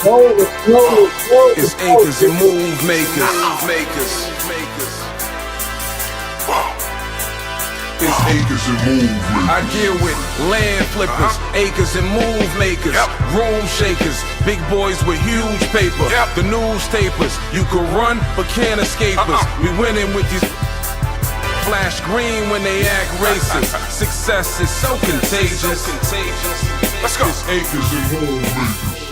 It's acres and move makers. It's acres and move makers. I deal with land flippers, acres and move makers, room shakers, big boys with huge paper, the newspapers. You can run but can't escape us. We winning with these flash green when they act racist. Success is so contagious. Let's go. It's acres and move makers.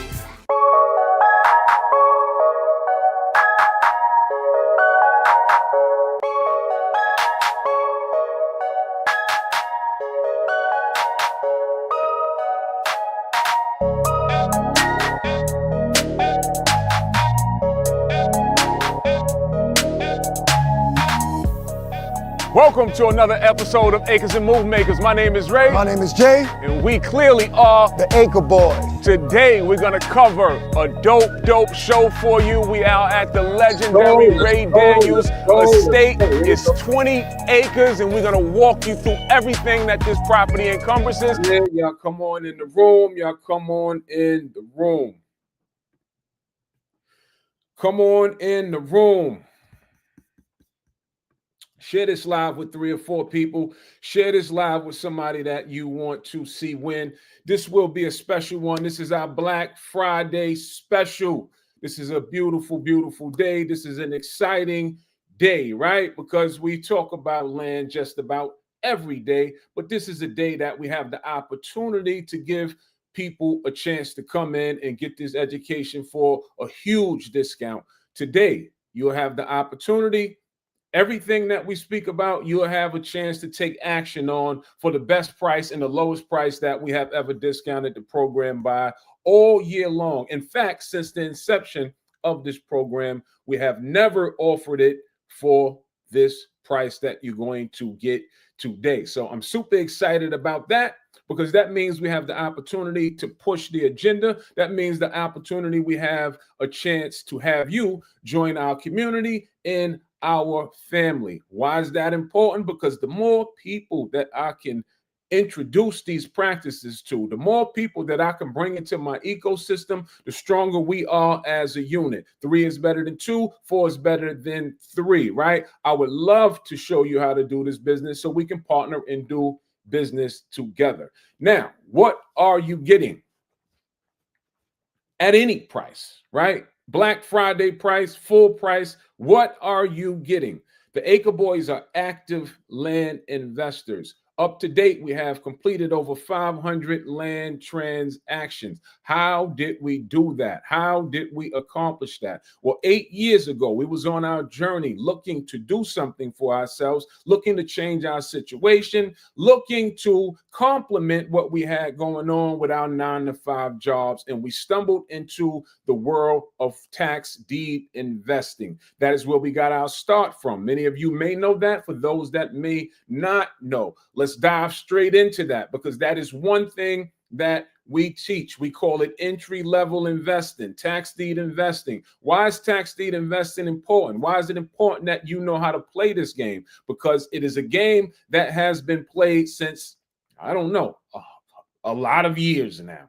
Welcome to another episode of Acres and Move Makers. My name is Ray. My name is Jay. And we clearly are the Acre Boys. Today we're gonna cover a dope show for you. We are at the legendary Ray Daniels estate. It's 20 acres and we're gonna walk you through everything that this property encompasses. Yeah, y'all come on in the room. Y'all come on in the room. Come on in the room. Share this live with 3 or 4 people. Share this live with somebody that you want to see win. This will be a special one. This is our Black Friday special. This is a beautiful, beautiful day. This is an exciting day, right? Because we talk about land just about every day, but this is a day that we have the opportunity to give people a chance to come in and get this education for a huge discount. Today, you'll have the opportunity. Everything that we speak about, you'll have a chance to take action on for the best price and the lowest price that we have ever discounted the program by all year long. In fact, since the inception of this program, we have never offered it for this price that you're going to get today. So I'm super excited about that because that means we have the opportunity to push the agenda. That means the opportunity we have a chance to have you join our community in our family. Why is that important? Because the more people that I can introduce these practices to, the more people that I can bring into my ecosystem, the stronger we are as a unit. 3 is better than 2, 4 is better than 3, right? I would love to show you how to do this business so we can partner and do business together. Now, what are you getting at any price, right? Black Friday price, full price. What are you getting? The Acre Boys are active land investors. Up to date, we have completed over 500 land transactions. How did we do that? How did we accomplish that? Well, 8 years ago, we was on our journey looking to do something for ourselves, looking to change our situation, looking to complement what we had going on with our 9-to-5 jobs. And we stumbled into the world of tax deed investing. That is where we got our start from. Many of you may know that. For those that may not know, let's dive straight into that because that is one thing that we teach. We call it entry-level investing, tax deed investing. Why is tax deed investing important? Why is it important that you know how to play this game? Because it is a game that has been played since, I don't know, a lot of years now.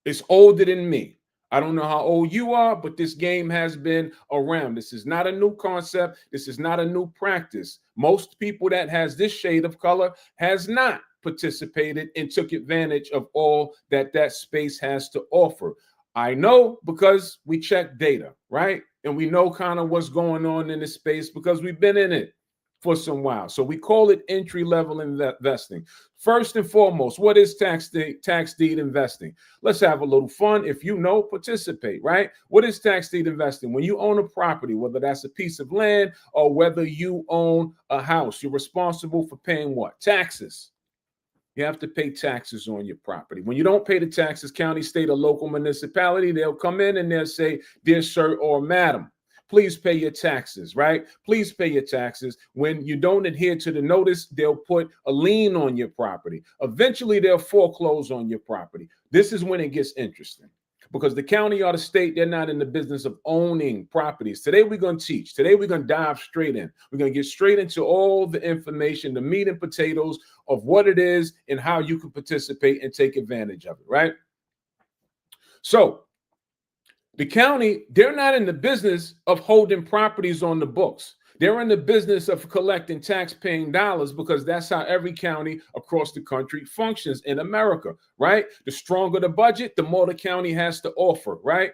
It's older than me. I don't know how old you are, but this game has been around. This is not a new concept. This is not a new practice. Most people that has this shade of color has not participated and took advantage of all that that space has to offer. I know because we check data, right? And we know kind of what's going on in this space because we've been in it for some while. So we call it entry-level investing. First and foremost, what is tax deed investing? Let's have a little fun. If you know, participate, right? What is tax deed investing? When you own a property, whether that's a piece of land or whether you own a house, you're responsible for paying what? Taxes. You have to pay taxes on your property. When you don't pay the taxes, county, state, or local municipality, they'll come in and they'll say, dear sir or madam, please pay your taxes, right? Please pay your taxes. When you don't adhere to the notice, they'll put a lien on your property. Eventually, they'll foreclose on your property. This is when it gets interesting because the county or the state, they're not in the business of owning properties. Today, we're going to teach. Today, we're going to dive straight in. We're going to get straight into all the information, the meat and potatoes of what it is and how you can participate and take advantage of it, right? So The county, they're not in the business of holding properties on the books. They're in the business of collecting tax-paying dollars because that's how every county across the country functions in America, right? The stronger the budget, the more the county has to offer, right?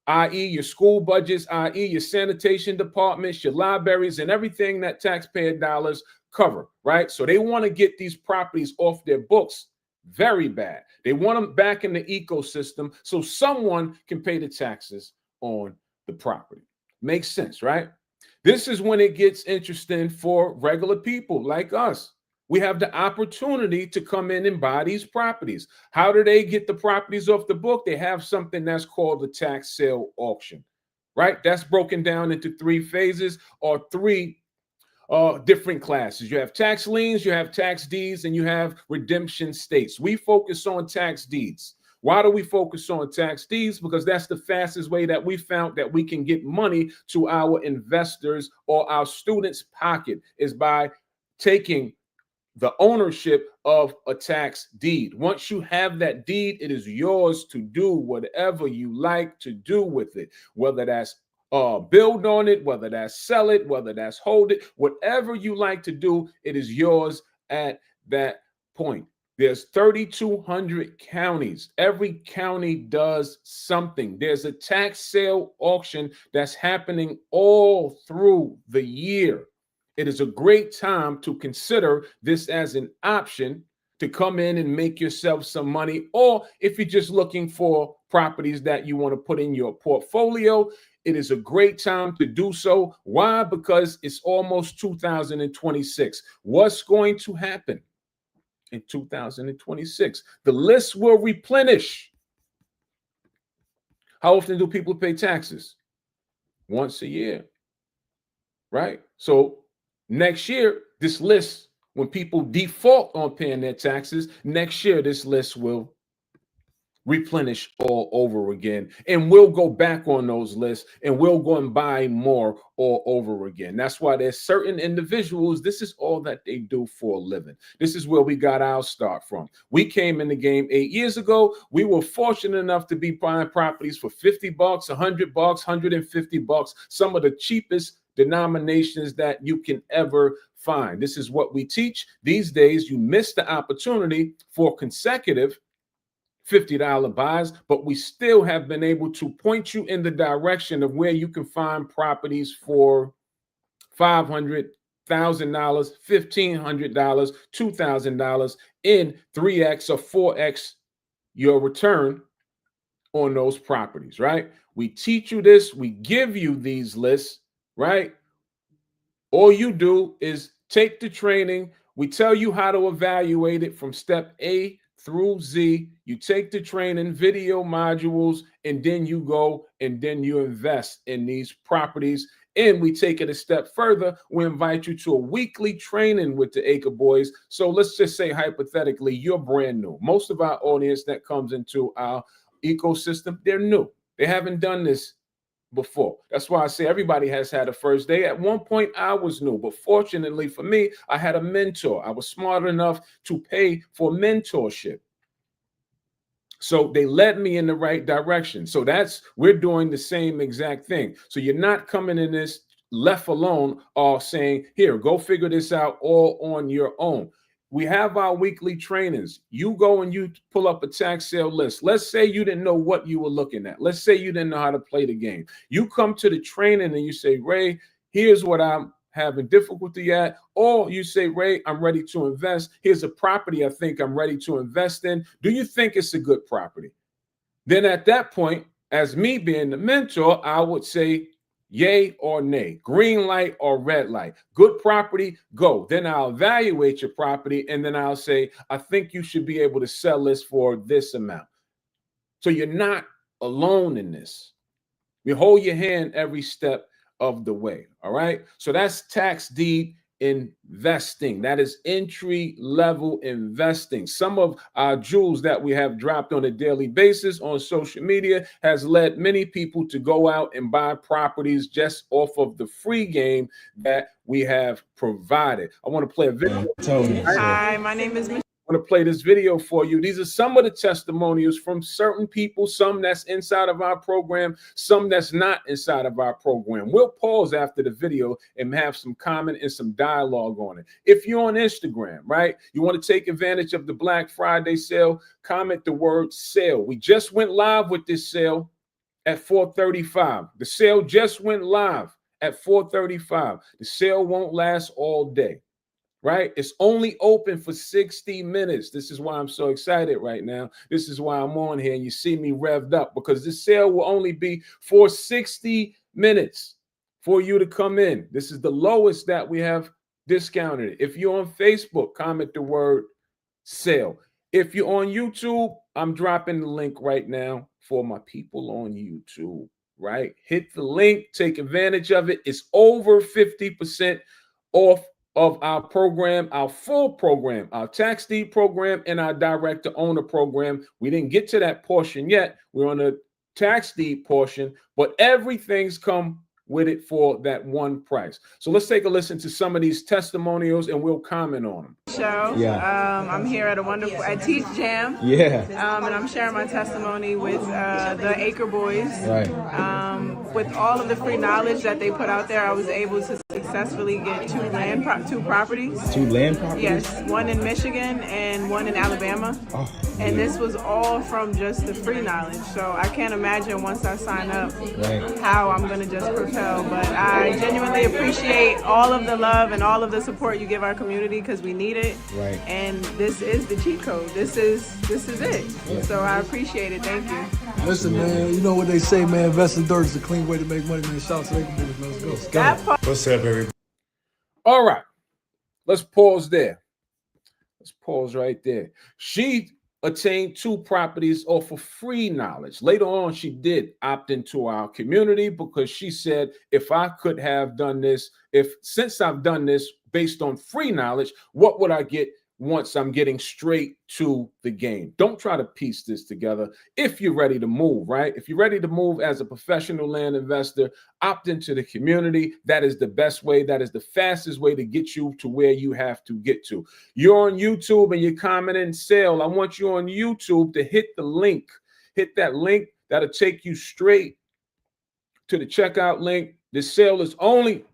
i.e. your school budgets, i.e. your sanitation departments, your libraries, and everything that taxpayer dollars cover, right? So they want to get these properties off their books very bad. They want them back in the ecosystem so someone can pay the taxes on the property. Makes sense, right? This is when it gets interesting for regular people like us. We have the opportunity to come in and buy these properties. How do they get the properties off the book? They have something that's called the tax sale auction, right? That's broken down into 3 phases or 3 different classes. You have tax liens, you have tax deeds, and you have redemption states. We focus on tax deeds. Why do we focus on tax deeds? Because that's the fastest way that we found that we can get money to our investors or our students' pocket is by taking the ownership of a tax deed. Once you have that deed, it is yours to do whatever you like to do with it, whether that's build on it, whether that's sell it, whether that's hold it, whatever you like to do, it is yours at that point. There's 3,200 counties. Every county does something. There's a tax sale auction that's happening all through the year. It is a great time to consider this as an option to come in and make yourself some money. Or if you're just looking for properties that you want to put in your portfolio, it is a great time to do so. Why? Because it's almost 2026. What's going to happen in 2026? The list will replenish. How often do people pay taxes? Once a year, right? So next year, this list, when people default on paying their taxes, next year, this list will replenish all over again. And we'll go back on those lists and we'll go and buy more all over again. That's why there's certain individuals, this is all that they do for a living. This is where we got our start from. We came in the game 8 years ago. We were fortunate enough to be buying properties for $50, $100, $150, some of the cheapest denominations that you can ever find. This is what we teach. These days, you miss the opportunity for consecutive $50 buys, but we still have been able to point you in the direction of where you can find properties for $500,000, $1,500, $2,000 in 3x or 4x your return on those properties, right? We teach you this, we give you these lists, right? All you do is take the training. We tell you how to evaluate it from step A through Z. You take the training, video modules, and then you go and then you invest in these properties. And we take it a step further. We invite you to a weekly training with the Acre Boys. So let's just say hypothetically, you're brand new. Most of our audience that comes into our ecosystem, they're new. They haven't done this before. That's why I say everybody has had a first day. At one point, I was new, but fortunately for me, I had a mentor. I was smart enough to pay for mentorship. So they led me in the right direction. So we're doing the same exact thing. So you're not coming in this left alone or saying, here, go figure this out all on your own. We have our weekly trainings. You go and you pull up a tax sale list. Let's say you didn't know what you were looking at. Let's say you didn't know how to play the game. You come to the training and you say, Ray, here's what I'm having difficulty at. Or you say, Ray, I'm ready to invest. Here's a property I think I'm ready to invest in. Do you think it's a good property? Then at that point, as me being the mentor, I would say, yay or nay, green light or red light, good property, go. Then I'll evaluate your property and then I'll say, I think you should be able to sell this for this amount. So you're not alone in this. We hold your hand every step of the way. All right. So that's tax deed investing. That is entry level investing. Some of our jewels that we have dropped on a daily basis on social media has led many people to go out and buy properties just off of the free game that we have provided. I want to play a video. Hi, my name is Michelle. want to play this video for you. These are some of the testimonials from certain people, some that's inside of our program, some that's not inside of our program. We'll pause after the video and have some comment and some dialogue on it. If you're on Instagram, right, you want to take advantage of the Black Friday sale, comment the word sale. We just went live with this sale at 4:35. The sale just went live at 4:35. The sale won't last all day. Right? It's only open for 60 minutes. This is why I'm so excited right now. This is why I'm on here and you see me revved up, because this sale will only be for 60 minutes for you to come in. This is the lowest that we have discounted. If you're on Facebook, comment the word sale. If you're on YouTube, I'm dropping the link right now for my people on YouTube, right? Hit the link, take advantage of it. It's over 50% off of our program, our full program, our tax deed program, and our direct to owner program. We didn't get to that portion yet. We're on the tax deed portion, but everything's come with it for that one price. So let's take a listen to some of these testimonials and we'll comment on them. Show. Yeah. I'm here at I teach Jam. Yeah. And I'm sharing my testimony with the Acre Boys. Right. With all of the free knowledge that they put out there, I was able to successfully get two properties. Two land properties? Yes, one in Michigan and one in Alabama. Oh, and this was all from just the free knowledge. So I can't imagine once I sign up how I'm going to just propel. But I genuinely appreciate all of the love and all of the support you give our community, because we need it. Right. And this is the cheat code. This is it. Yeah. So I appreciate it. Thank you. Listen, man, you know what they say, man. Investing dirt is a clean way to make money, man. Shout out to Acre Boys, man. Let's go. That part. What's up, everybody? All right, let's pause there. Let's pause right there. She attained two properties off of free knowledge. Later on, she did opt into our community because she said, if I could have done this, since I've done this based on free knowledge, what would I get once I'm getting straight to the game? Don't try to piece this together. If you're ready to move, right? If you're ready to move as a professional land investor, opt into the community. That is the best way. That is the fastest way to get you to where you have to get to. You're on YouTube and you're commenting sale. I want you on YouTube to hit the link. Hit that link. That'll take you straight to the checkout link. This sale is only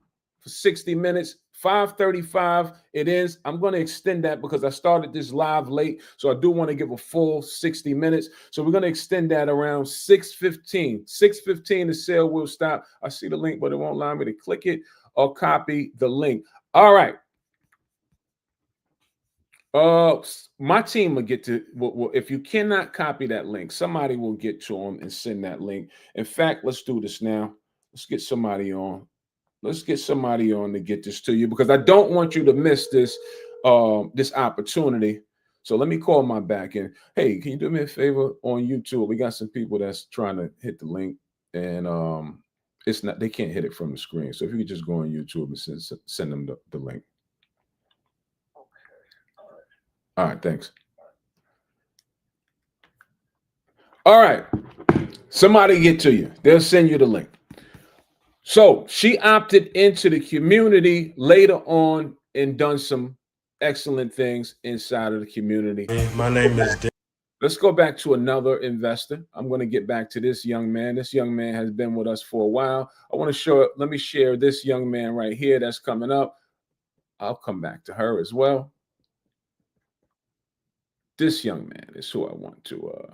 for 60 minutes. 5:35 it is. I'm going to extend that because I started this live late, so I do want to give a full 60 minutes. So we're going to extend that around 6:15. 6:15 the sale will stop. I see the link, but it won't allow me to click it or copy the link. All right. My team will get to, if you cannot copy that link, somebody will get to them and send that link. In fact, let's do this now. Let's get somebody on. Let's get somebody on to get this to you, because I don't want you to miss this this opportunity. So let me call my back end. Hey, can you do me a favor on YouTube? We got some people that's trying to hit the link, and it's not, they can't hit it from the screen. So if you could just go on YouTube and send them the link. All right, thanks. All right, somebody get to you. They'll send you the link. So she opted into the community later on and done some excellent things inside of the community. My name is Dan. Let's go back to another investor. I'm going to get back to this young man. This young man has been with us for a while. Let me share this young man right here that's coming up. I'll come back to her as well. This young man is who I want to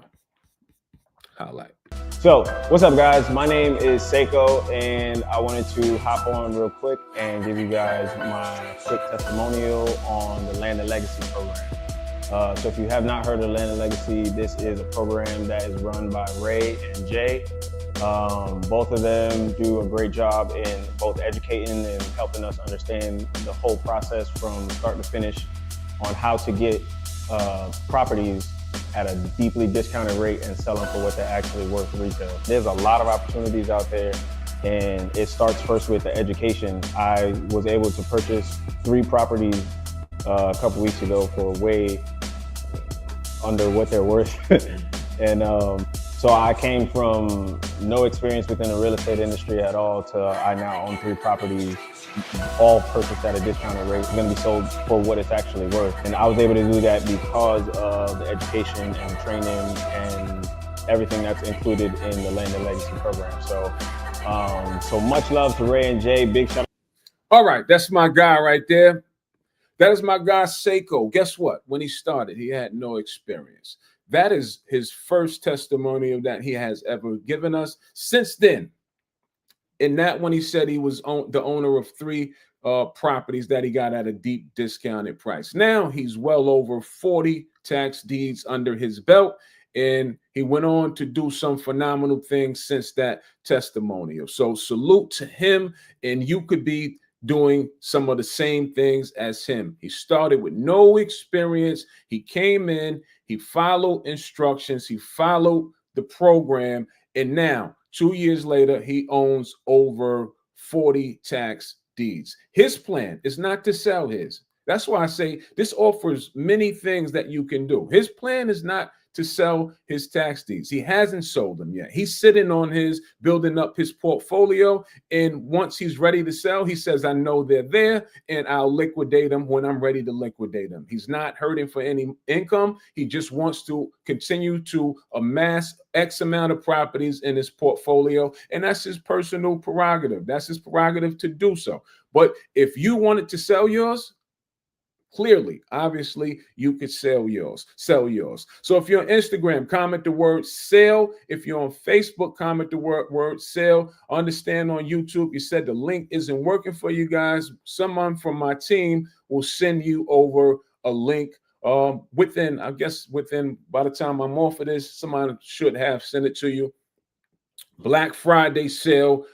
highlight. So, what's up, guys? My name is Seiko, and I wanted to hop on real quick and give you guys my quick testimonial on the Land and Legacy program. So if you have not heard of Land and Legacy, this is a program that is run by Ray and Jay. Both of them do a great job in both educating and helping us understand the whole process from start to finish on how to get properties at a deeply discounted rate and sell them for what they're actually worth retail. There's a lot of opportunities out there, and it starts first with the education. I was able to purchase 3 properties a couple weeks ago for way under what they're worth. And So I came from no experience within the real estate industry at all to I now own 3 properties, all purchased at a discounted rate, going to be sold for what it's actually worth. And I was able to do that because of the education and training and everything that's included in the Land and Legacy program. So much love to Ray and Jay. Big shout out. All right, that's my guy right there. That is my guy, Seiko. Guess what? When he started, he had no experience. That is his first testimonial that he has ever given us. Since then, in that one, he said he was the owner of 3 properties that he got at a deep discounted price. Now he's well over 40 tax deeds under his belt, and he went on to do some phenomenal things since that testimonial. So salute to him, and you could be doing some of the same things as him. He started with no experience. He came in, he followed instructions, he followed the program, and now 2 years later, he owns over 40 tax deeds. His plan is not to sell his. That's why I say this offers many things that you can do. His plan is not to sell his tax deeds. He hasn't sold them yet. He's sitting on his, building up his portfolio. And once he's ready to sell, he says, I know they're there and I'll liquidate them when I'm ready to liquidate them. He's not hurting for any income. He just wants to continue to amass X amount of properties in his portfolio. And that's his personal prerogative. That's his prerogative to do so. But if you wanted to sell yours, clearly, obviously, you could sell yours. So if you're on Instagram, comment the word sale. If you're on Facebook, comment the word sale. Understand on YouTube, you said the link isn't working for you guys. Someone from my team will send you over a link within, by the time I'm off of this, somebody should have sent it to you. Black Friday sale.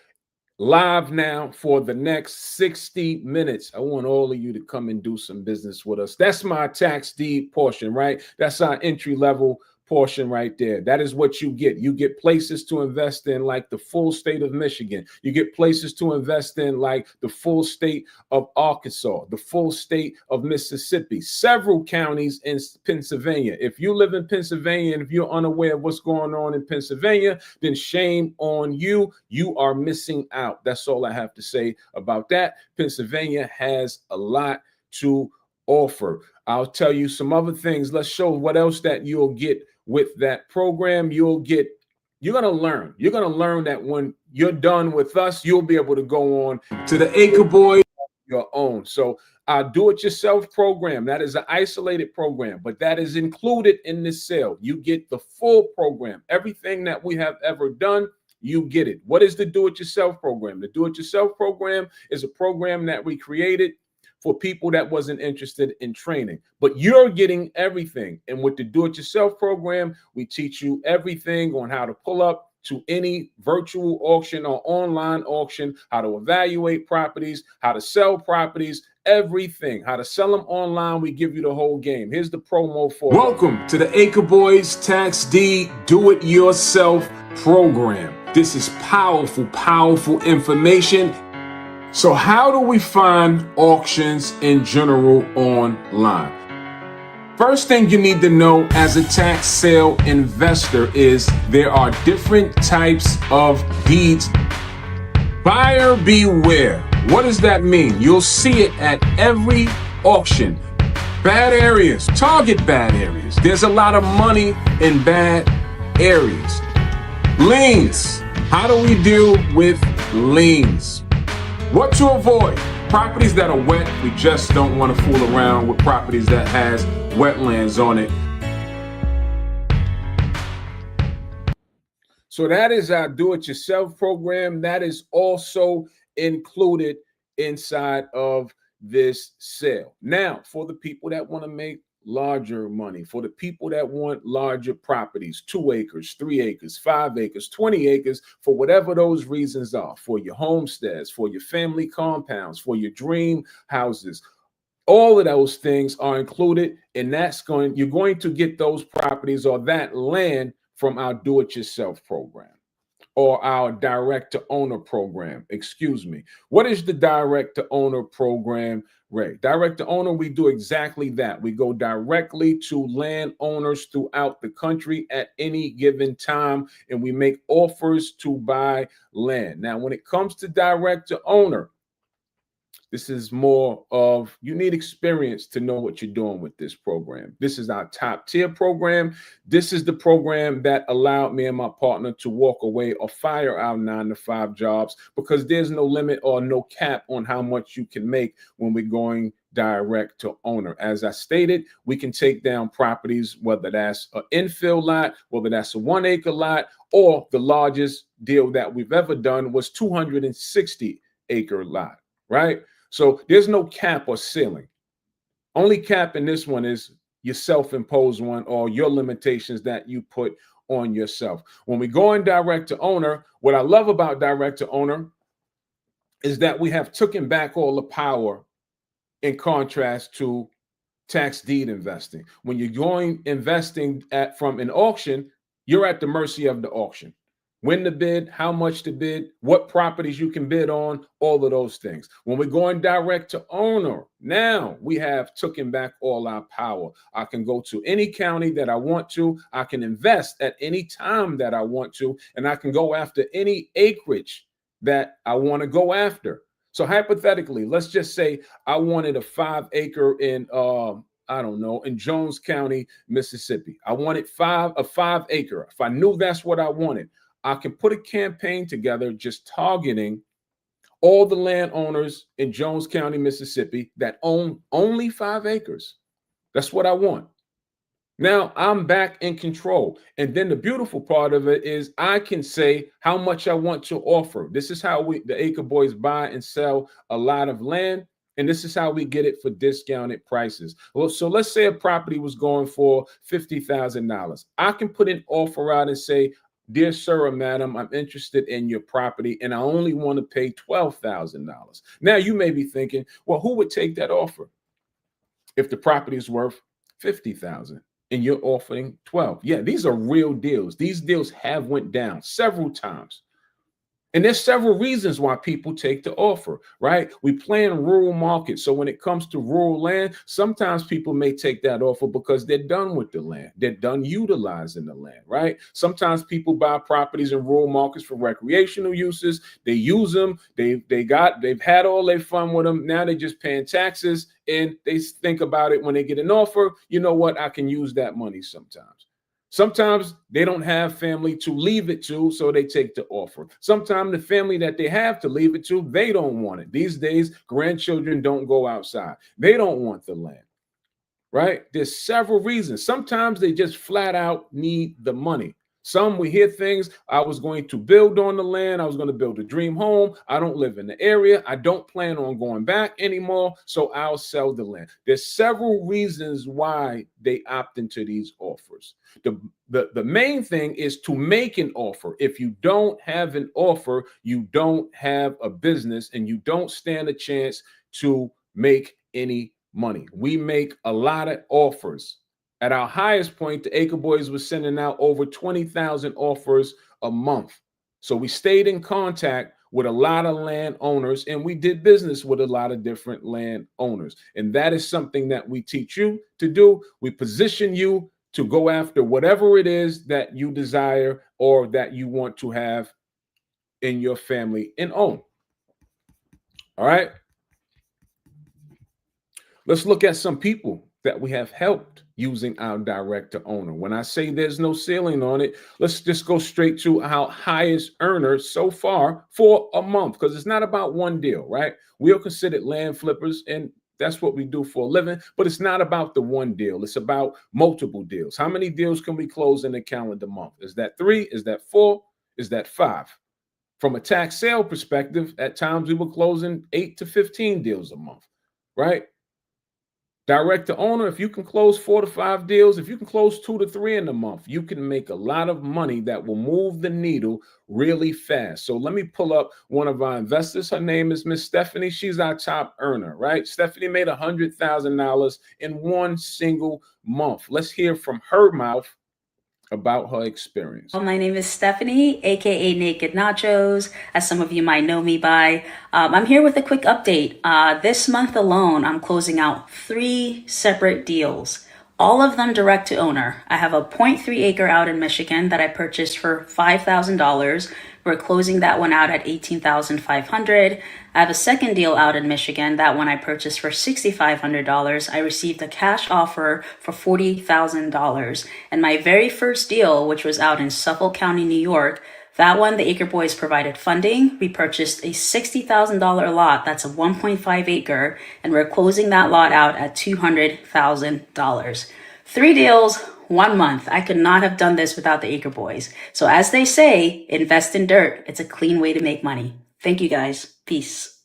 Live now for the next 60 minutes. I want all of you to come and do some business with us. That's my tax deed portion, right? That's our entry level portion right there. That is what you get. You get places to invest in like the full state of Michigan. You get places to invest in like the full state of Arkansas, the full state of Mississippi, several counties in Pennsylvania. If you live in Pennsylvania and if you're unaware of what's going on in Pennsylvania, then shame on you. You are missing out. That's all I have to say about that. Pennsylvania has a lot to offer. I'll tell you some other things. Let's show what else that you'll get with that program. You're going to learn. You're going to learn that when you're done with us, you'll be able to go on to the Acre Boys your own. So our do-it-yourself program, that is an isolated program, but that is included in this sale. You get the full program. Everything that we have ever done, you get it. What is the do-it-yourself program? The do-it-yourself program is a program that we created for people that wasn't interested in training, but you're getting everything. And with the do-it-yourself program, we teach you everything on how to pull up to any virtual auction or online auction, how to evaluate properties, how to sell properties, everything, how to sell them online. We give you the whole game. Here's the promo for welcome to the Acre Boys Tax Deed Do-It-Yourself program. This is powerful, powerful information. So how do we find auctions in general online? First thing you need to know as a tax sale investor is there are different types of deeds. Buyer beware. What does that mean? You'll see it at every auction. Bad areas, target bad areas. There's a lot of money in bad areas. Liens. How do we deal with liens? What to avoid? Properties that are wet. We just don't want to fool around with properties that has wetlands on it. So that is our do-it-yourself program. That is also included inside of this sale. Now, for the people that want to make larger money, for the people that want larger properties, 2 acres, 3 acres, 5 acres, 20 acres, for whatever those reasons are, for your homesteads, for your family compounds, for your dream houses, all of those things are included, and you're going to get those properties or that land from our do-it-yourself program. or our direct to owner program. Excuse me. What is the direct to owner program, Ray? Direct to owner, we do exactly that. We go directly to landowners throughout the country at any given time, and we make offers to buy land. Now, when it comes to direct to owner, this is more of, you need experience to know what you're doing with this program. This is our top tier program. This is the program that allowed me and my partner to walk away or fire our 9-to-5 jobs, because there's no limit or no cap on how much you can make when we're going direct to owner. As I stated, we can take down properties, whether that's an infill lot, whether that's a 1 acre lot, or the largest deal that we've ever done was 260 acre lot, right? So there's no cap or ceiling. Only cap in this one is your self-imposed one, or your limitations that you put on yourself. When we go in direct to owner, what I love about direct to owner is that we have taken back all the power, in contrast to tax deed investing. When you're going investing from an auction, you're at the mercy of the auction. When to bid, how much to bid, what properties you can bid on, all of those things. When we're going direct to owner, now we have taken back all our power. I can go to any county that I want to. I can invest at any time that I want to, and I can go after any acreage that I want to go after. So hypothetically, let's just say I wanted a 5 acre in I don't know, in Jones County, Mississippi. I wanted a 5 acre. If I knew that's what I wanted, I can put a campaign together just targeting all the landowners in Jones County, Mississippi that own only 5 acres. That's what I want. Now I'm back in control. And then the beautiful part of it is I can say how much I want to offer. This is how the Acre Boys buy and sell a lot of land. And this is how we get it for discounted prices. Well, so let's say a property was going for $50,000. I can put an offer out and say, dear sir or madam, I'm interested in your property and I only want to pay $12,000. Now you may be thinking, well, who would take that offer if the property is worth $50,000 and you're offering 12? Yeah, these are real deals. These deals have went down several times. And there's several reasons why people take the offer, right? We play in rural markets. So when it comes to rural land, sometimes people may take that offer because they're done with the land. They're done utilizing the land, right? Sometimes people buy properties in rural markets for recreational uses. They use them. They've had all their fun with them. Now they're just paying taxes, and they think about it when they get an offer. You know what? I can use that money sometimes. Sometimes they don't have family to leave it to, so they take the offer. Sometimes the family that they have to leave it to, they don't want it. These days, grandchildren don't go outside. They don't want the land, right? There's several reasons. Sometimes they just flat out need the money. Some, we hear things, I was going to build on the land. I was going to build a dream home. I don't live in the area. I don't plan on going back anymore, so I'll sell the land. There's several reasons why they opt into these offers. The main thing is to make an offer. If you don't have an offer, you don't have a business and you don't stand a chance to make any money. We make a lot of offers. At our highest point, the Acre Boys was sending out over 20,000 offers a month. So we stayed in contact with a lot of landowners, and we did business with a lot of different landowners. And that is something that we teach you to do. We position you to go after whatever it is that you desire or that you want to have in your family and own. All right. Let's look at some people that we have helped using our direct to owner. When I say there's no ceiling on it, let's just go straight to our highest earner so far for a month, because it's not about one deal, right? We are considered land flippers, and that's what we do for a living, but it's not about the one deal. It's about multiple deals. How many deals can we close in a calendar month? Is that 3? Is that 4? Is that 5? From a tax sale perspective, at times we were closing 8 to 15 deals a month, right? Direct to owner, if you can close 4 to 5 deals, if you can close 2 to 3 in a month, you can make a lot of money that will move the needle really fast. So let me pull up one of our investors. Her name is Miss Stephanie. She's our top earner, right? Stephanie made $100,000 in one single month. Let's hear from her mouth about her experience. My name is Stephanie, aka Naked Nachos, as some of you might know me by. I'm here with a quick update. This month alone, I'm closing out 3 separate deals, all of them direct to owner. I have a 0.3 acre out in Michigan that I purchased for $5,000. We're closing that one out at $18,500. I have a second deal out in Michigan. That one I purchased for $6,500. I received a cash offer for $40,000. And my very first deal, which was out in Suffolk County, New York, that one, the Acre Boys provided funding. We purchased a $60,000 lot. That's a 1.5 acre. And we're closing that lot out at $200,000. 3 deals, 1 month. I could not have done this without the Acre Boys. So as they say, invest in dirt. It's a clean way to make money. Thank you guys. Peace.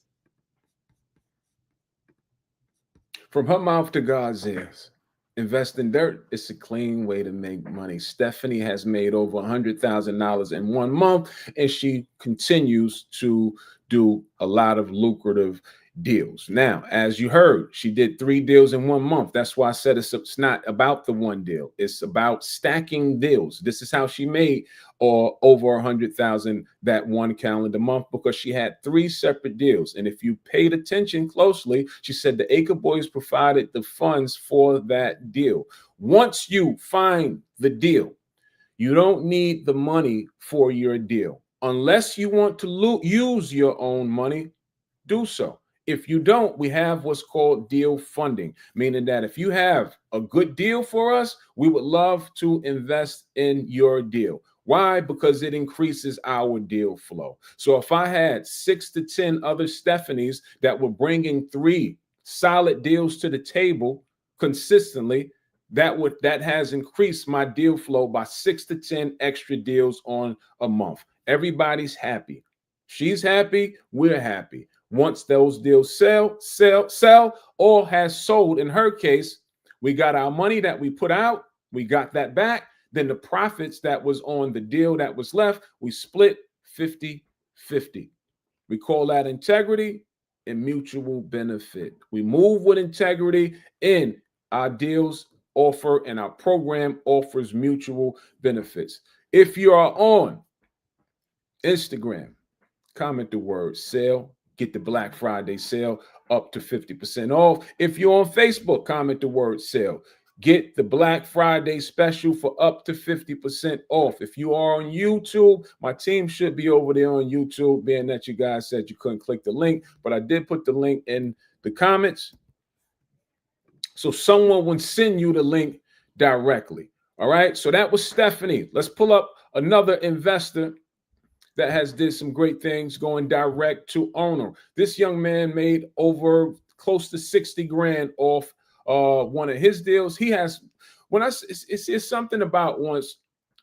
From her mouth to God's ears. Invest in dirt. It's a clean way to make money. Stephanie has made over $100,000 in 1 month, and she continues to do a lot of lucrative deals. Now, as you heard, she did 3 deals in 1 month. That's why I said it's not about the one deal. It's about stacking deals. This is how she made over $100,000 that 1 calendar month, because she had 3 separate deals. And if you paid attention closely, she said the Acre Boys provided the funds for that deal. Once you find the deal, you don't need the money for your deal. Unless you want to use your own money, do so. If you don't, we have what's called deal funding, meaning that if you have a good deal for us, we would love to invest in your deal. Why? Because it increases our deal flow. So if I had 6 to 10 other Stephanies that were bringing 3 solid deals to the table consistently, that has increased my deal flow by 6 to 10 extra deals on a month. Everybody's happy. She's happy. We're happy. Once those deals sell, or has sold, in her case, we got our money that we put out, we got that back. Then the profits that was on the deal that was left, we split 50-50. We call that integrity and mutual benefit. We move with integrity, and our deals offer and our program offers mutual benefits. If you are on Instagram, comment the word sale. Get the Black Friday sale up to 50% off. If you're on Facebook, comment the word sale. Get the Black Friday special for up to 50% off. If you are on YouTube, my team should be over there on YouTube, being that you guys said you couldn't click the link, but I did put the link in the comments. So someone will send you the link directly. All right. So that was Stephanie. Let's pull up another investor that has did some great things going direct to owner. This young man made over close to 60 grand off one of his deals. He has, it's something about once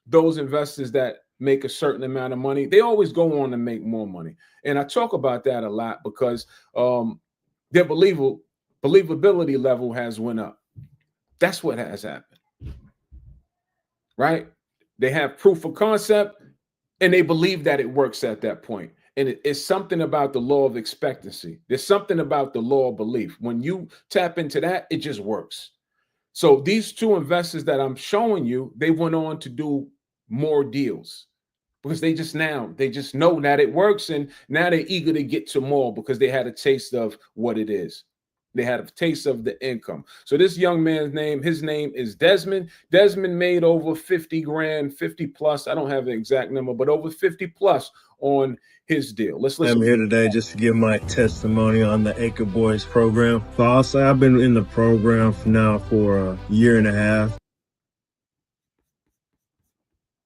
those investors that make a certain amount of money, they always go on to make more money. And I talk about that a lot because their believability level has went up. That's what has happened, right? They have proof of concept, and they believe that it works at that point. And it's something about the law of expectancy. There's something about the law of belief. When you tap into that, it just works. So these 2 investors that I'm showing you, they went on to do more deals because they just know that it works. And now they're eager to get to more because they had a taste of what it is. They had a taste of the income. So this young man's his name is Desmond. Desmond made over 50 grand, 50 plus. I don't have the exact number, but over 50 plus on his deal. Let's listen. I'm here today just to give my testimony on the Acre Boys program. So I'll say I've been in the program for a year and a half.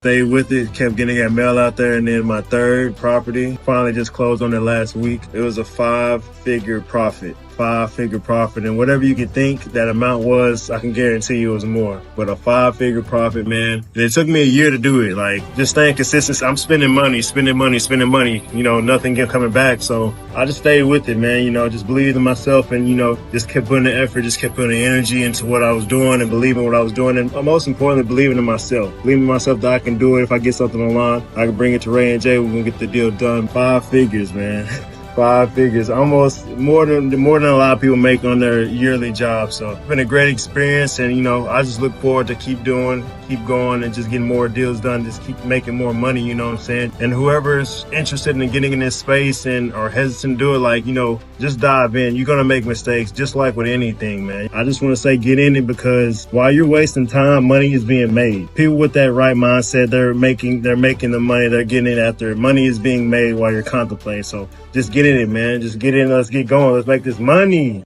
Stayed with it, kept getting that mail out there, and then my 3rd property finally just closed on it last week. It was a 5-figure profit. 5-figure profit, and whatever you could think that amount was, I can guarantee you it was more. But a 5-figure profit, man. And it took me a year to do it. Like, just staying consistent. I'm spending money. You know, nothing kept coming back. So I just stayed with it, man. You know, just believed in myself, and, you know, just kept putting the effort, just kept putting the energy into what I was doing and believing what I was doing. And most importantly, believing in myself. Believing in myself that I can do it. If I get something online, I can bring it to Ray and Jay. We're gonna get the deal done. 5 figures, man. 5 figures, almost more than a lot of people make on their yearly job. So it's been a great experience, and, you know, I just look forward to keep doing keep going and just getting more deals done, just keep making more money, you know what I'm saying? And whoever's interested in getting in this space and are hesitant to do it, like, you know, just dive in. You're going to make mistakes just like with anything, man. I just want to say get in it, because while you're wasting time, money is being made. People with that right mindset, they're making the money, they're getting it after. Money is being made while you're contemplating. So just get in it, man. Just get in, let's get going. Let's make this money.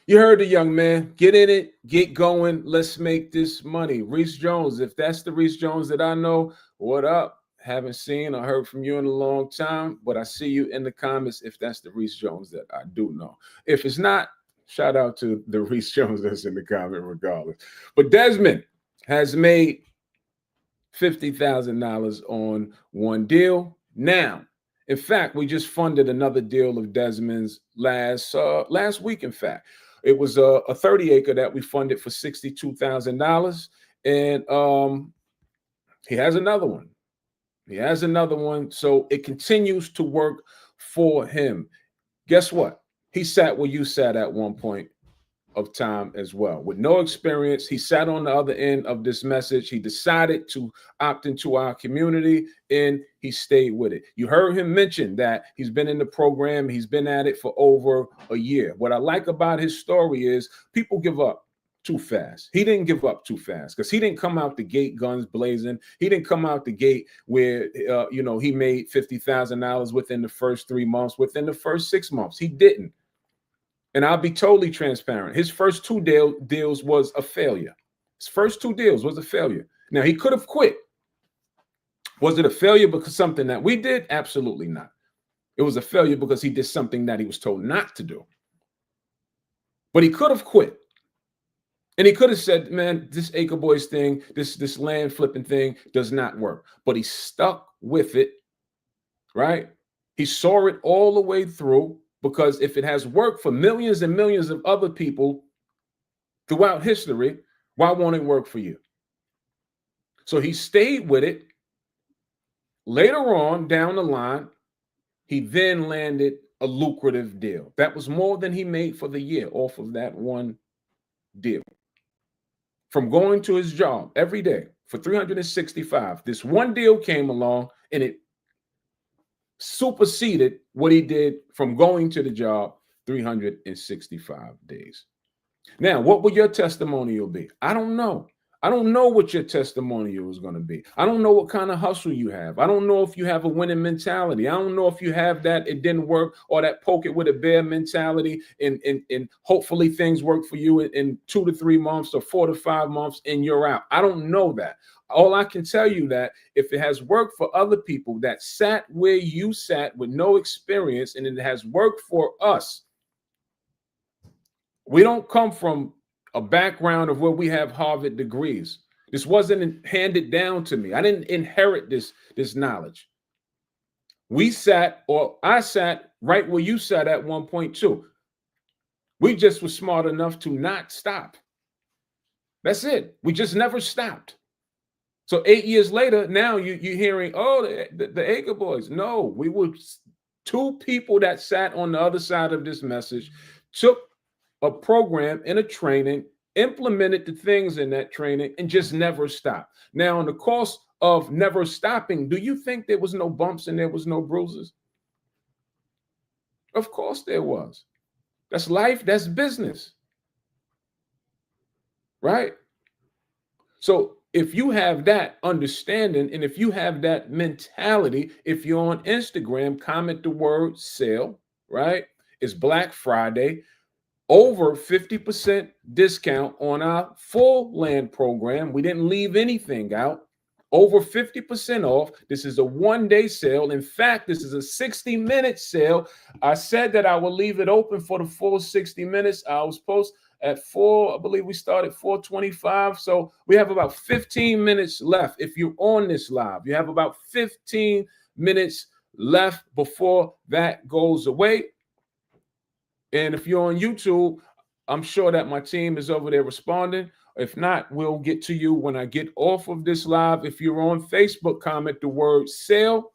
You heard the young man. Get in it, get going. Let's make this money. Reese Jones, if that's the Reese Jones that I know, what up? Haven't seen or heard from you in a long time, but I see you in the comments if that's the Reese Jones that I do know. If it's not, shout out to the Reese Jones that's in the comment regardless. But Desmond has made $50,000 on one deal. Now, in fact, we just funded another deal of Desmond's last week, in fact. It was a 30-acre that we funded for $62,000, and he has another one. He has another one, so it continues to work for him. Guess what? He sat where you sat at one point of time as well. With no experience, he sat on the other end of this message. He decided to opt into our community, and he stayed with it. You heard him mention that he's been in the program. He's been at it for over a year. What I like about his story is people give up too fast. He didn't give up too fast, because he didn't come out the gate guns blazing. He didn't come out the gate where, he made $50,000 within the first 3 months, within the first 6 months. He didn't. And I'll be totally transparent. His first two deals was a failure. His first 2 deals was a failure. Now, he could have quit. Was it a failure because something that we did? Absolutely not. It was a failure because he did something that he was told not to do. But he could have quit. And he could have said, man, this Acre Boys thing, this land flipping thing does not work. But he stuck with it, right? He saw it all the way through. Because if it has worked for millions and millions of other people throughout history, why won't it work for you? So he stayed with it. Later on down the line, he then landed a lucrative deal. That was more than he made for the year off of that one deal. From going to his job every day for 365, this one deal came along and it superseded what he did from going to the job 365 days. Now, what will your testimonial be? I don't know. I don't know what your testimonial is going to be. I don't know what kind of hustle you have. I don't know if you have a winning mentality. I don't know if you have that it didn't work or that poke it with a bear mentality and hopefully things work for you in 2 to 3 months or 4 to 5 months and you're out. I don't know that. All I can tell you that if it has worked for other people that sat where you sat with no experience and it has worked for us, we don't come from a background of where we have Harvard degrees. This wasn't handed down to me. I didn't inherit this knowledge. I sat right where you sat at one point too. We just were smart enough to not stop. That's it. We just never stopped. So 8 years later, now you're hearing, oh, the Acre Boys. No, we were 2 people that sat on the other side of this message, took a program and a training, implemented the things in that training, and just never stopped. Now, in the course of never stopping, do you think there was no bumps and there was no bruises? Of course there was. That's life. That's business. Right? So if you have that understanding and if you have that mentality, if you're on Instagram, comment the word sale, right? It's Black Friday. Over 50% discount on our full land program. We didn't leave anything out. Over 50% off. This is a one-day sale. In fact, this is a 60-minute sale. I said that I will leave it open for the full 60 minutes. I was supposed at 4, I believe we started 4:25. So we have about 15 minutes left. If you're on this live, you have about 15 minutes left before that goes away. And if you're on YouTube, I'm sure that my team is over there responding. If not, we'll get to you when I get off of this live. If you're on Facebook, comment the word sale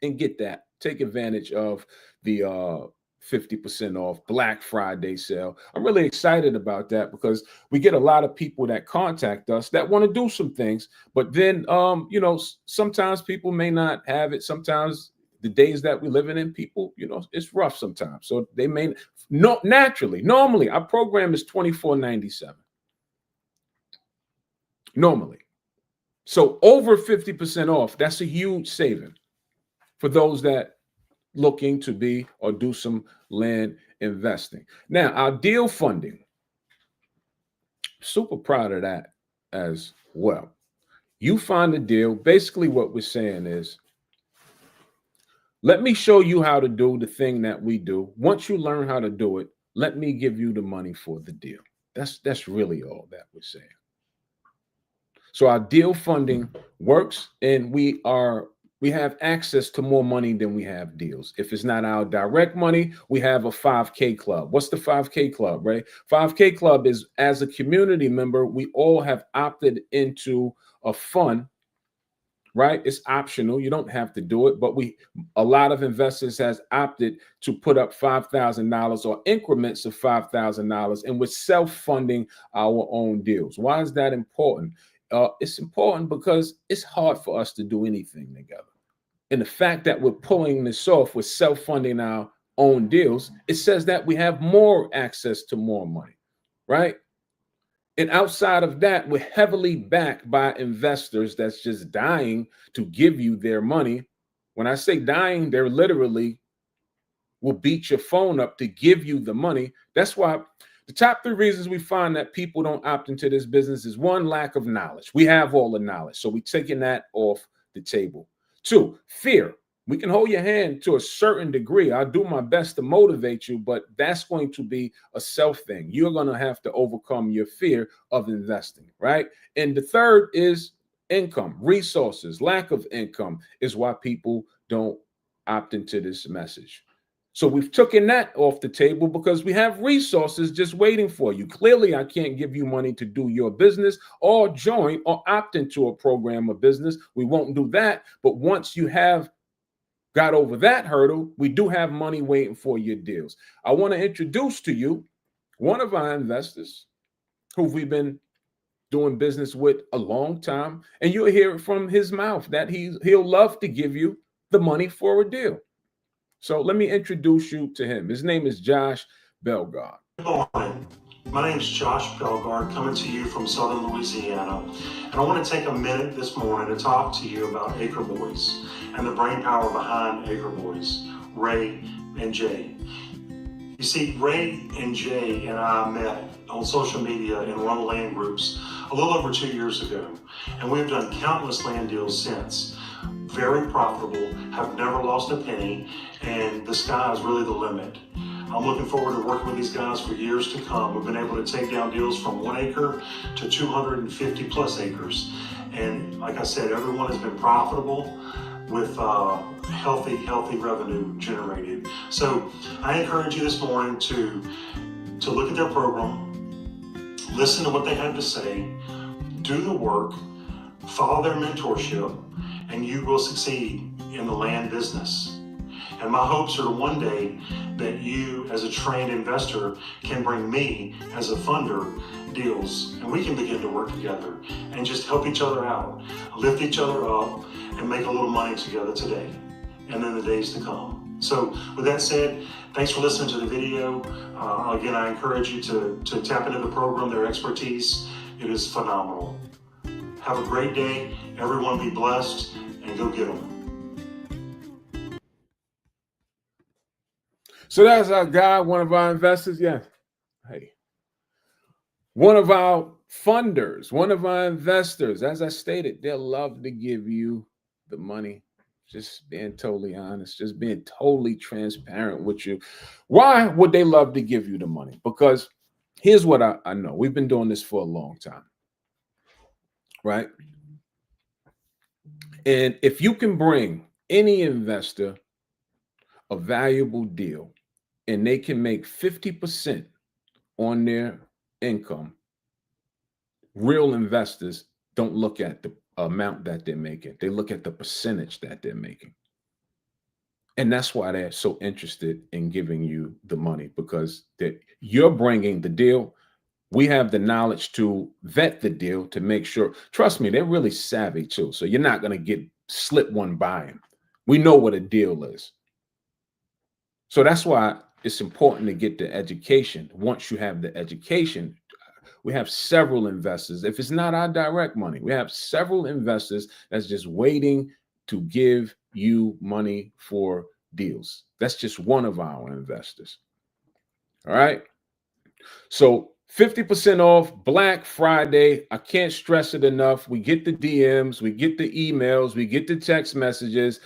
and get that. Take advantage of the 50% off, Black Friday sale. I'm really excited about that because we get a lot of people that contact us that want to do some things, but then you know, sometimes people may not have it. Sometimes the days that we're living in, people, you know, it's rough sometimes. So they may not normally our program is $24.97. Normally. So over 50% off, that's a huge saving for those that looking to be or do some land investing. Now, our deal funding, super proud of that as well. You find a deal. Basically, what we're saying is, let me show you how to do the thing that we do. Once you learn how to do it, let me give you the money for the deal. That's really all that we're saying. So our deal funding works, and we have access to more money than we have deals. If it's not our direct money, we have a 5K club. What's the 5K club, right? 5K club is, as a community member, we all have opted into a fund, right? It's optional. You don't have to do it, but a lot of investors has opted to put up $5,000 or increments of $5,000, and we're self-funding our own deals. Why is that important? It's important because it's hard for us to do anything together. And the fact that we're pulling this off, we're self-funding our own deals, it says that we have more access to more money, right? And outside of that, we're heavily backed by investors that's just dying to give you their money. When I say dying, they're literally will beat your phone up to give you the money. That's why the top 3 reasons we find that people don't opt into this business is 1, lack of knowledge. We have all the knowledge, so we're taking that off the table. 2, fear. We can hold your hand to a certain degree. I'll do my best to motivate you, but that's going to be a self thing. You're going to have to overcome your fear of investing, right? And the 3rd is income, resources. Lack of income is why people don't opt into this message. So we've taken that off the table because we have resources just waiting for you. Clearly, I can't give you money to do your business or join or opt into a program of business. We won't do that. But once you have got over that hurdle, we do have money waiting for your deals. I want to introduce to you one of our investors who we've been doing business with a long time, and you'll hear it from his mouth that he'll love to give you the money for a deal. So let me introduce you to him. His name is Josh Belgard. Good morning. My name is Josh Belgard, coming to you from Southern Louisiana. And I want to take a minute this morning to talk to you about Acre Boys and the brain power behind Acre Boys, Ray and Jay. You see, Ray and Jay and I met on social media and run land groups a little over 2 years ago. And we've done countless land deals since. Very profitable, have never lost a penny, and the sky is really the limit. I'm looking forward to working with these guys for years to come. We've been able to take down deals from 1 acre to 250 plus acres. And like I said, everyone has been profitable with healthy revenue generated. So I encourage you this morning to look at their program, listen to what they have to say, do the work, follow their mentorship, and you will succeed in the land business. And my hopes are one day that you, as a trained investor, can bring me, as a funder, deals, and we can begin to work together and just help each other out, lift each other up, and make a little money together today and in the days to come. So with that said, thanks for listening to the video. Again, I encourage you to tap into the program, their expertise. It is phenomenal. Have a great day. Everyone be blessed, and go get them. So that's our guy, one of our investors. Yeah. Hey. One of our funders, one of our investors. As I stated, they'll love to give you the money. Just being totally honest, just being totally transparent with you. Why would they love to give you the money? Because here's what I know. We've been doing this for a long time, right? And if you can bring any investor a valuable deal and they can make 50% on their income, real investors don't look at the amount that they're making. They look at the percentage that they're making. And that's why they're so interested in giving you the money, because that you're bringing the deal. We have the knowledge to vet the deal to make sure. Trust me, they're really savvy too. So you're not going to slip one by them. We know what a deal is. So that's why it's important to get the education. Once you have the education, we have several investors. If it's not our direct money, we have several investors that's just waiting to give you money for deals. That's just one of our investors. All right. So 50% off Black Friday. I can't stress it enough. We get the DMs, we get the emails, we get the text messages.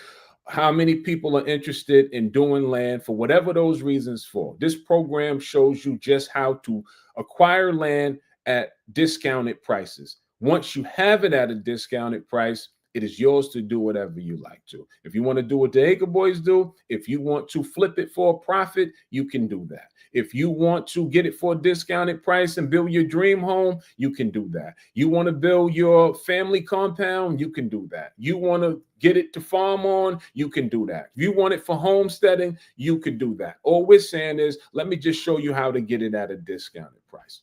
How many people are interested in doing land for whatever those reasons for. This program shows you just how to acquire land at discounted prices. Once you have it at a discounted price, it is yours to do whatever you like to. If you want to do what the Acre Boys do, if you want to flip it for a profit, you can do that. If you want to get it for a discounted price and build your dream home, you can do that. You want to build your family compound, you can do that. You want to get it to farm on, you can do that. If you want it for homesteading, you could do that. All we're saying is, let me just show you how to get it at a discounted price.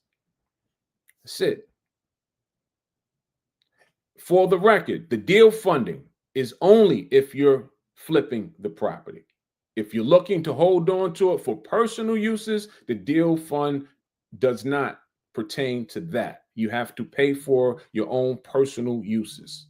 That's it. For the record, the deal funding is only if you're flipping the property. If you're looking to hold on to it for personal uses, the deal fund does not pertain to that. You have to pay for your own personal uses.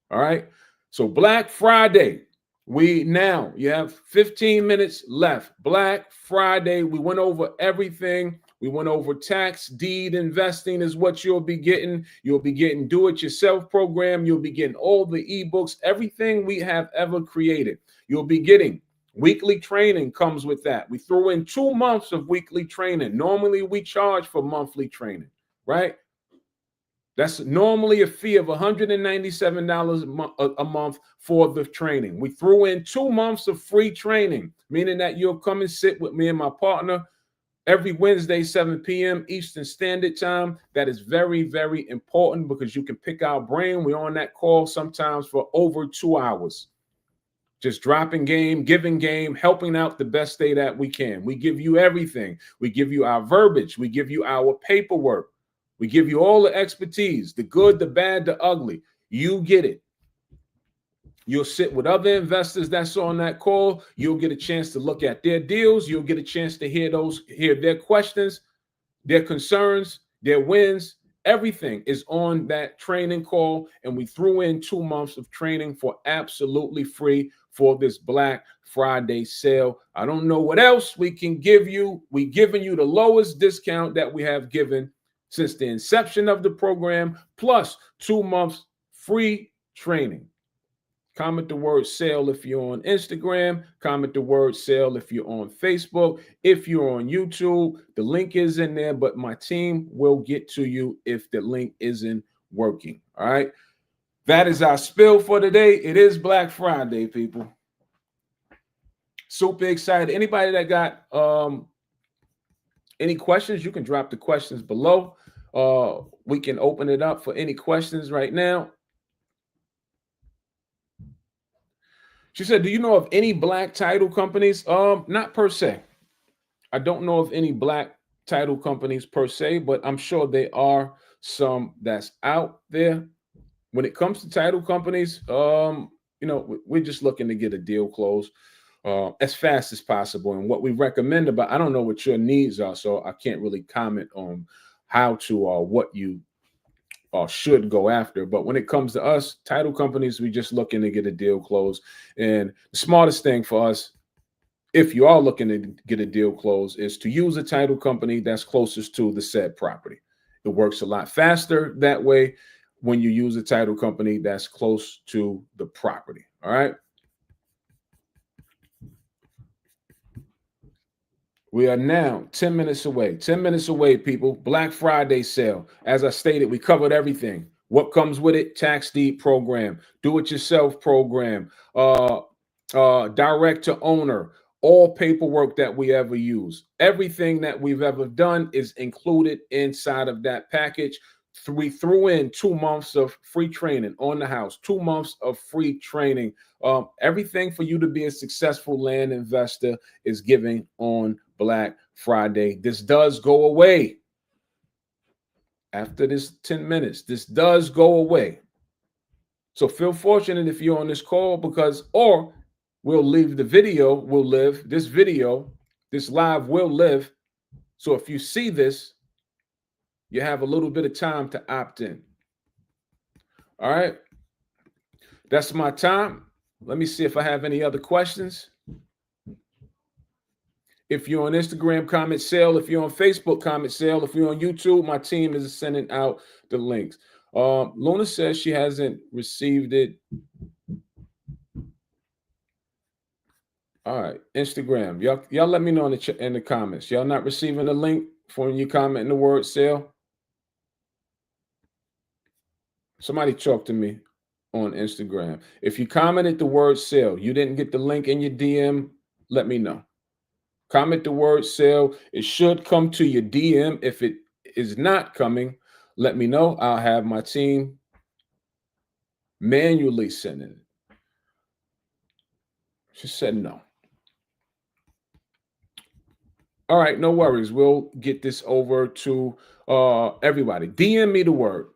All right. So Black Friday, you have 15 minutes left. Black Friday, we went over everything. We went over tax deed investing is what you'll be getting. You'll be getting do-it-yourself program. You'll be getting all the ebooks, everything we have ever created. You'll be getting weekly training comes with that. We threw in 2 months of weekly training. Normally we charge for monthly training, right? That's normally a fee of $197 a month for the training. We threw in 2 months of free training, meaning that you'll come and sit with me and my partner every Wednesday, 7 p.m. Eastern Standard Time. That is very, very important because you can pick our brain. We're on that call sometimes for over 2 hours. Just dropping game, giving game, helping out the best way that we can. We give you everything. We give you our verbiage. We give you our paperwork. We give you all the expertise, the good, the bad, the ugly. You get it. You'll sit with other investors that's on that call. You'll get a chance to look at their deals. You'll get a chance to hear their questions, their concerns, their wins. Everything is on that training call. And we threw in 2 months of training for absolutely free for this Black Friday sale. I don't know what else we can give you. We've given you the lowest discount that we have given since the inception of the program, plus 2 months free training. Comment the word sale if you're on Instagram. Comment the word sale if you're on Facebook. If you're on YouTube, the link is in there, but my team will get to you if the link isn't working. All right. That is our spill for today. It is Black Friday, people. Super excited. Anybody that got any questions, you can drop the questions below. We can open it up for any questions right now. She said, do you know of any black title companies? Not per se. I don't know of any black title companies per se, but I'm sure there are some that's out there. When it comes to title companies, we're just looking to get a deal closed as fast as possible. And what we recommend I don't know what your needs are, so I can't really comment on how to what you should go after. But when it comes to us, title companies, we're just looking to get a deal closed. And the smartest thing for us, if you are looking to get a deal closed, is to use a title company that's closest to the said property. It works a lot faster that way when you use a title company that's close to the property. All right. We are now 10 minutes away. 10 minutes away, people. Black Friday sale. As I stated, we covered everything. What comes with it? Tax deed program, do-it-yourself program, direct to owner, all paperwork that we ever use. Everything that we've ever done is included inside of that package. We threw in 2 months of free training on the house, 2 months of free training. Everything for you to be a successful land investor is giving on Black Friday. This does go away after this 10 minutes. This does go away. So feel fortunate if you're on this call, because, or we'll leave the video, will live. This video, this live will live. So if you see this, you have a little bit of time to opt in. All right. That's my time. Let me see if I have any other questions. If you're on Instagram, comment sale. If you're on Facebook, comment sale. If you're on YouTube, my team is sending out the links. Luna says she hasn't received it. All right, Instagram. Y'all let me know in the comments. Y'all not receiving the link for when you comment in the word sale? Somebody talk to me on Instagram. If you commented the word sale, you didn't get the link in your DM, let me know. Comment the word sale. It should come to your DM. If it is not coming, let me know. I'll have my team manually send it. She said no. All right, no worries. We'll get this over to everybody. DM me the word.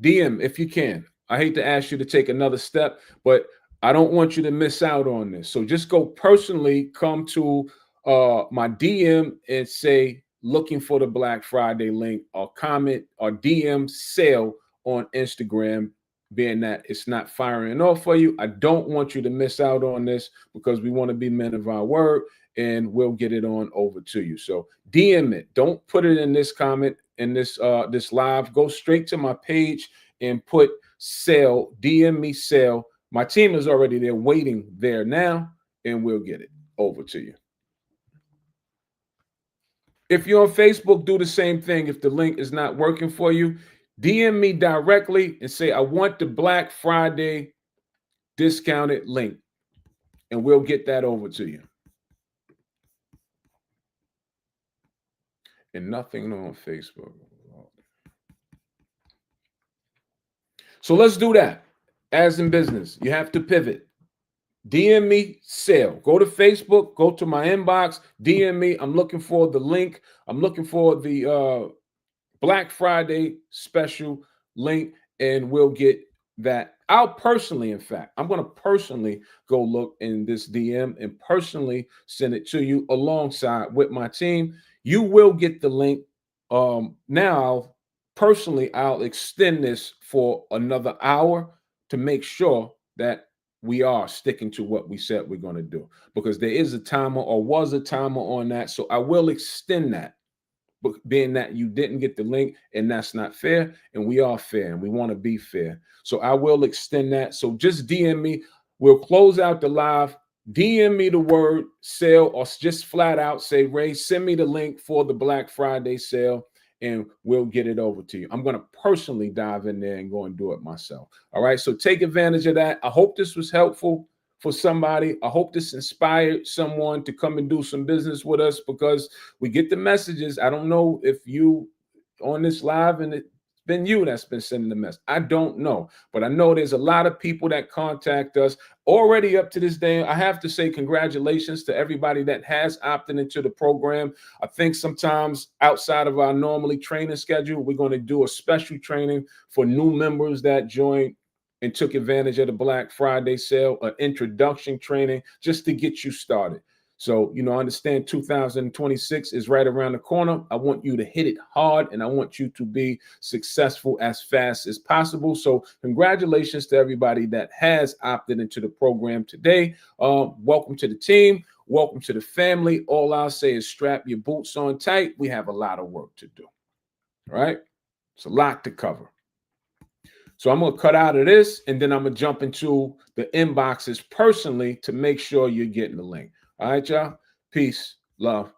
DM if you can. I hate to ask you to take another step, but I don't want you to miss out on this. So just go personally, come to my DM and say, looking for the Black Friday link, or comment or DM sale on Instagram, being that it's not firing off for you. I don't want you to miss out on this, because we want to be men of our word, and we'll get it on over to you. So DM it. Don't put it in this comment, in this this live. Go straight to my page and put sale. DM me sale. My team is already there waiting there now, and we'll get it over to you. If you're on Facebook, do the same thing. If the link is not working for you, DM me directly and say, I want the Black Friday discounted link, and we'll get that over to you. And nothing on Facebook. So let's do that. As in business, you have to pivot. DM me sale. Go to Facebook, go to my inbox, DM me. I'm looking for the link. I'm looking for the Black Friday special link, and we'll get that. I'll personally, in fact, I'm going to personally go look in this DM and personally send it to you alongside with my team. You will get the link. Now, personally, I'll extend this for another hour to make sure that we are sticking to what we said we're going to do, because there is a timer, or was a timer on that. So I will extend that, but being that you didn't get the link, and that's not fair, and we are fair, and we want to be fair. So I will extend that. So just DM me. We'll close out the live. DM me the word sale, or just flat out say, Ray, send me the link for the Black Friday sale, and we'll get it over to you. I'm going to personally dive in there and go and do it myself. All right. So take advantage of that. I hope this was helpful for somebody. I hope this inspired someone to come and do some business with us, because we get the messages. I don't know if you on this live and it's been you that's been sending the message. I don't know, but I know there's a lot of people that contact us already up to this day. I have to say congratulations to everybody that has opted into the program. I think sometimes outside of our normally training schedule, we're going to do a special training for new members that joined and took advantage of the Black Friday sale, an introduction training just to get you started. So, you know, I understand 2026 is right around the corner. I want you to hit it hard, and I want you to be successful as fast as possible. So congratulations to everybody that has opted into the program today. Welcome to the team. Welcome to the family. All I'll say is strap your boots on tight. We have a lot of work to do. All right. It's a lot to cover. So I'm going to cut out of this, and then I'm going to jump into the inboxes personally to make sure you're getting the link. All right, y'all. Peace, love,